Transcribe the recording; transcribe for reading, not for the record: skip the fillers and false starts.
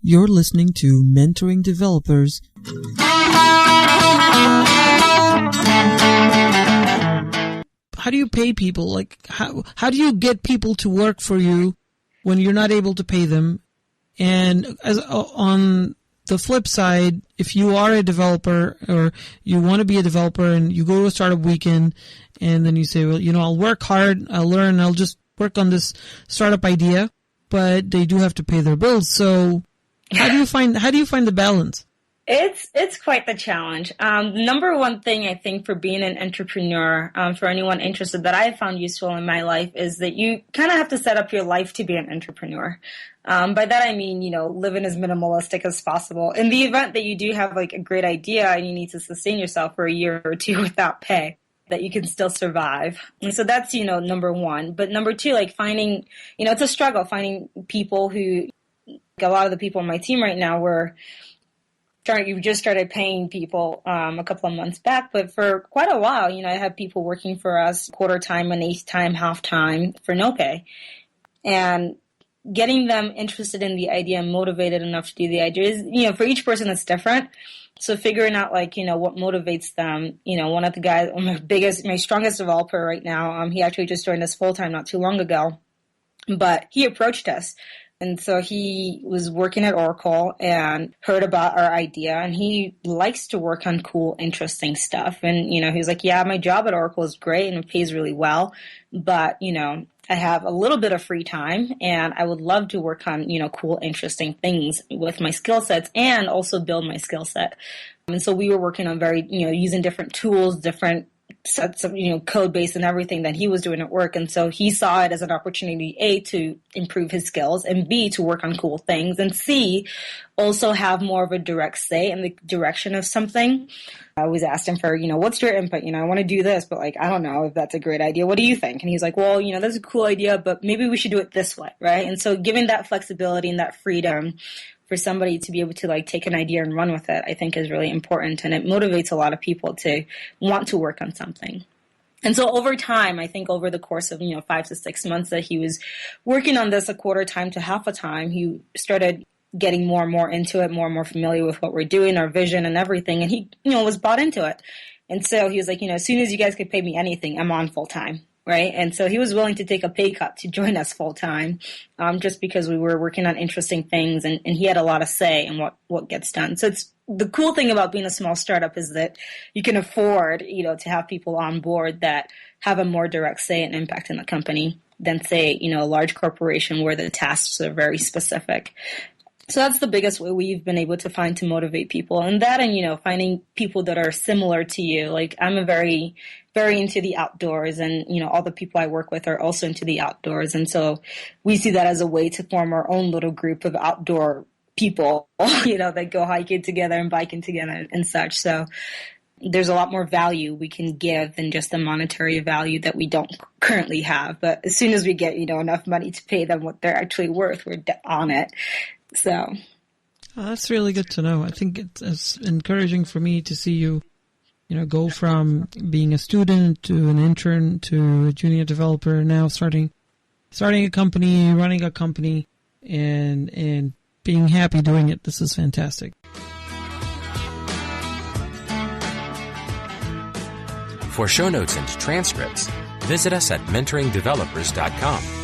You're listening to Mentoring Developers. How do you pay people? Like, how do you get people to work for you when you're not able to pay them? And on the flip side, if you are a developer or you want to be a developer and you go to a startup weekend and then you say, well, I'll work hard, I'll learn, I'll just work on this startup idea, but they do have to pay their bills. So how do you find the balance? It's quite the challenge. Number one thing I think for being an entrepreneur, for anyone interested that I have found useful in my life is that you kind of have to set up your life to be an entrepreneur. By that I mean, living as minimalistic as possible. In the event that you do have like a great idea and you need to sustain yourself for a year or two without pay, that you can still survive. And so that's, number one. But number two, like finding, it's a struggle finding people who, a lot of the people on my team right now you just started paying people a couple of months back, but for quite a while, I had people working for us quarter time, an eighth time, half time for no pay. And getting them interested in the idea and motivated enough to do the idea is, for each person it's different. So figuring out what motivates them, one of the guys, my strongest developer right now, he actually just joined us full time not too long ago, but he approached us. And so he was working at Oracle and heard about our idea, and he likes to work on cool, interesting stuff. And, he was like, yeah, my job at Oracle is great and it pays really well, but, I have a little bit of free time and I would love to work on, cool, interesting things with my skill sets and also build my skill set. And so we were working on using different tools, different sets of, code base and everything that he was doing at work. And so he saw it as an opportunity, A, to improve his skills, and B, to work on cool things, and C, also have more of a direct say in the direction of something. I always asked him for, what's your input? I want to do this, but I don't know if that's a great idea. What do you think? And he's like, well, that's a cool idea, but maybe we should do it this way, right? And so giving that flexibility and that freedom for somebody to be able to take an idea and run with it, I think is really important. And it motivates a lot of people to want to work on something. And so over time, I think over the course of, 5 to 6 months that he was working on this a quarter time to half a time, he started getting more and more into it, more and more familiar with what we're doing, our vision and everything. And he, was bought into it. And so he was like, as soon as you guys could pay me anything, I'm on full time. Right. And so he was willing to take a pay cut to join us full time, just because we were working on interesting things and he had a lot of say in what gets done. So it's the cool thing about being a small startup is that you can afford, to have people on board that have a more direct say and impact in the company than, say, a large corporation where the tasks are very specific. So that's the biggest way we've been able to find to motivate people. And that and, finding people that are similar to you. Like I'm a very, very into the outdoors and, all the people I work with are also into the outdoors. And so we see that as a way to form our own little group of outdoor people, that go hiking together and biking together and such. So there's a lot more value we can give than just the monetary value that we don't currently have. But as soon as we get, enough money to pay them what they're actually worth, we're on it. So that's really good to know. I think it's encouraging for me to see you, go from being a student to an intern to a junior developer, now starting a company, running a company, and being happy doing it. This is fantastic. For show notes and transcripts, visit us at mentoringdevelopers.com.